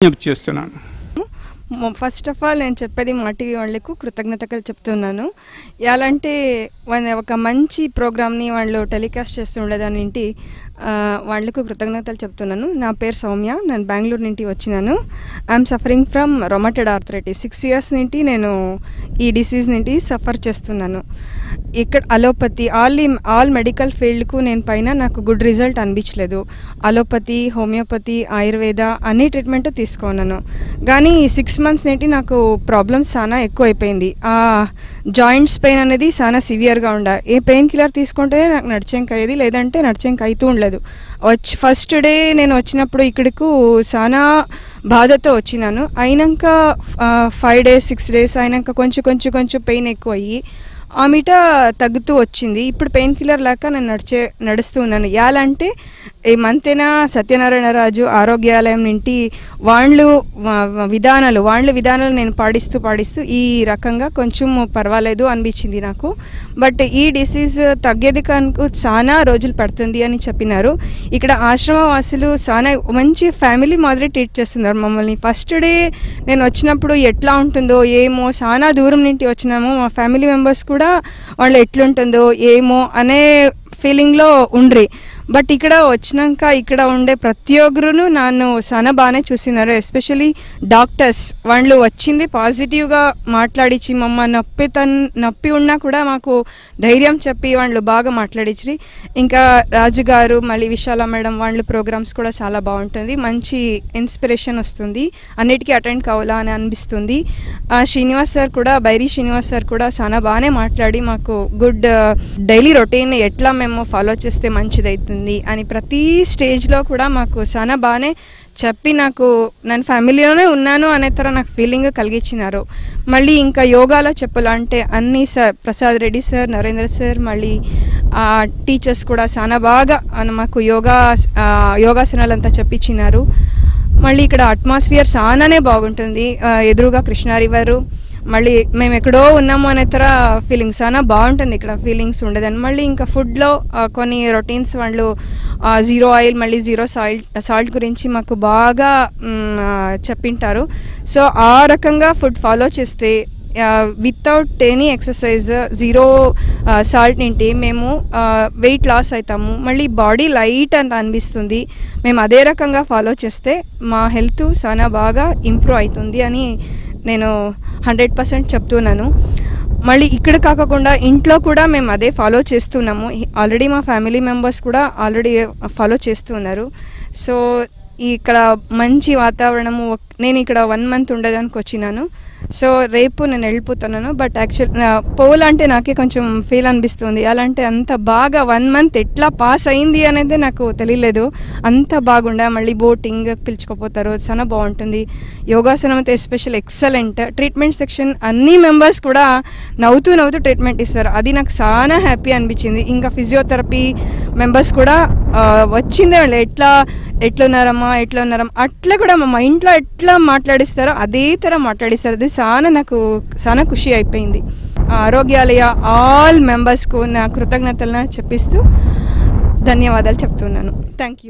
చేస్తున్నాను. First of all నేను చెప్పేది మా టీవీ వాళ్ళకు కృతజ్ఞతలు చెప్తున్నాను. ఎలాంటే ఒక మంచి ప్రోగ్రామ్ని వాళ్ళు టెలికాస్ట్ చేస్తుండేదాని ఇంటి వాళ్ళకు కృతజ్ఞతలు చెప్తున్నాను. నా పేరు సౌమ్య, నేను బెంగళూరు నుండి వచ్చినాను. I'm suffering from rheumatoid arthritis. 6 years నుండి నేను ఈ డిసీజ్ నుండి సఫర్ చేస్తున్నాను. ఇక్కడ అలోపతి ఆల్ మెడికల్ ఫీల్డ్కు నేను పైన నాకు గుడ్ రిజల్ట్ అనిపించలేదు. అలోపతి, హోమియోపతి, ఆయుర్వేద అన్ని ట్రీట్మెంట్ తీసుకున్నాను. కానీ 6 months నుండి నాకు ప్రాబ్లమ్స్ చాలా ఎక్కువ అయిపోయింది. జాయింట్స్ పెయిన్ అనేది చాలా సివియర్గా ఉండే. ఏ పెయిన్ కిల్లర్ తీసుకుంటే నాకు నడిచేంక అయ్యేది, లేదంటే నడిచేంక అవుతూ ఉండలేదు. ఫస్ట్ డే నేను వచ్చినప్పుడు ఇక్కడకు చాలా బాధతో వచ్చినాను. అయినాక 5 days 6 days అయినాక కొంచెం పెయిన్ ఎక్కువ అయ్యి ఆమెట తగ్గుతూ వచ్చింది. ఇప్పుడు పెయిన్ కిల్లర్ లేక నేను నడుస్తూ ఉన్నాను. ఎలా అంటే ఈ మంతెన సత్యనారాయణ రాజు ఆరోగ్యాలయం నుండి వాళ్ళ విధానాలు నేను పాడిస్తూ ఈ రకంగా కొంచెం పర్వాలేదు అనిపించింది నాకు. బట్ ఈ డిసీజ్ తగ్గేది కనుక చాలా రోజులు పడుతుంది అని చెప్పినారు. ఇక్కడ ఆశ్రమవాసులు చాలా మంచి ఫ్యామిలీ మాదిరి ట్రీట్ చేస్తున్నారు మమ్మల్ని. ఫస్ట్ డే నేను వచ్చినప్పుడు ఎట్లా ఉంటుందో ఏమో, చాలా దూరం నుండి వచ్చినాము. మా ఫ్యామిలీ మెంబర్స్ కూడా వాళ్ళు ఎట్లుంటుందో ఏమో అనే ఫీలింగ్లో ఉండ్రి. బట్ ఇక్కడ వచ్చినాక ఇక్కడ ఉండే ప్రతి ఒక్కరును నన్ను చాలా బాగానే చూసినారు. ఎస్పెషలీ డాక్టర్స్ వాళ్ళు వచ్చింది పాజిటివ్గా మాట్లాడించి నొప్పి ఉన్నా కూడా మాకు ధైర్యం చెప్పి వాళ్ళు బాగా మాట్లాడించి. ఇంకా రాజుగారు మళ్ళీ విశాల మేడం వాళ్ళ ప్రోగ్రామ్స్ కూడా చాలా బాగుంటుంది. మంచి ఇన్స్పిరేషన్ వస్తుంది, అన్నిటికీ అటెండ్ కావాలా అని అనిపిస్తుంది. శ్రీనివాస్ సార్ కూడా, బైరీ శ్రీనివాస్ సార్ కూడా చాలా బాగానే మాట్లాడి మాకు గుడ్ డైలీ రొటీన్ ఎట్లా మేము ఫాలో చేస్తే మంచిదవుతుంది అని ప్రతి స్టేజ్లో కూడా మాకు చాలా బాగానే చెప్పి నేను ఫ్యామిలీలోనే ఉన్నాను అనే తర నాకు ఫీలింగ్ కలిగించినారు. మళ్ళీ ఇంకా యోగాలో చెప్పాలంటే అన్ని sir, Prasad Reddy sir, Narendra sir, మళ్ళీ టీచర్స్ కూడా చాలా బాగా మాకు యోగాసనాలు అంతా చెప్పించినారు. మళ్ళీ ఇక్కడ అట్మాస్ఫియర్ చాలానే బాగుంటుంది. ఎదురుగా కృష్ణా రివరు, మళ్ళీ మేము ఎక్కడో ఉన్నాము అనే తర ఫీలింగ్స్ చాలా బాగుంటుంది ఇక్కడ ఫీలింగ్స్ ఉండదని. మళ్ళీ ఇంకా ఫుడ్లో కొన్ని రొటీన్స్ వాళ్ళు 0 oil మళ్ళీ 0 సాల్ట్ గురించి మాకు బాగా చెప్పింటారు. సో ఆ రకంగా ఫుడ్ ఫాలో చేస్తే వితౌట్ ఎనీ ఎక్సర్సైజ్ 0 సాల్ట్ నింటి మేము వెయిట్ లాస్ అవుతాము. మళ్ళీ బాడీ లైట్ అంత అనిపిస్తుంది. మేము అదే రకంగా ఫాలో చేస్తే మా హెల్త్ చాలా బాగా ఇంప్రూవ్ అవుతుంది అని నేను 100% చెప్తున్నాను. మళ్ళీ ఇక్కడ కాకుండా ఇంట్లో కూడా మేము అదే ఫాలో చేస్తున్నాము. ఆల్రెడీ మా ఫ్యామిలీ మెంబర్స్ కూడా ఆల్రెడీ ఫాలో చేస్తున్నారు. సో ఇక్కడ మంచి వాతావరణము. నేను ఇక్కడ 1 month ఉండడానికి వచ్చినాను. సో రేపు నేను వెళ్ళిపోతున్నాను. బట్ పోవాలంటే నాకే కొంచెం ఫీల్ అనిపిస్తుంది. అలాంటి అంత బాగా 1 month ఎట్లా పాస్ అయింది అనేది నాకు తెలియలేదు. అంత బాగుండే. మళ్ళీ బోటింగ్ పిలుచుకోపోతారు, చాలా బాగుంటుంది. యోగాసనం అయితే ఎస్పెషల్ ఎక్సలెంట్. ట్రీట్మెంట్ సెక్షన్ అన్ని మెంబర్స్ కూడా నవ్వుతూ ట్రీట్మెంట్ ఇస్తారు. అది నాకు చాలా హ్యాపీ అనిపించింది. ఇంకా ఫిజియోథెరపీ మెంబర్స్ కూడా వచ్చిందే వాళ్ళు ఎట్లున్నారమ్మా అట్లా కూడా మా మైండ్లో ఎట్లా మాట్లాడిస్తారో అదే తర మాట్లాడిస్తారు. అది నాకు చాలా ఖుషి అయిపోయింది. ఆరోగ్యాలయ ఆల్ మెంబర్స్కు నా కృతజ్ఞతలను చెప్పిస్తూ ధన్యవాదాలు చెప్తున్నాను. Thank you.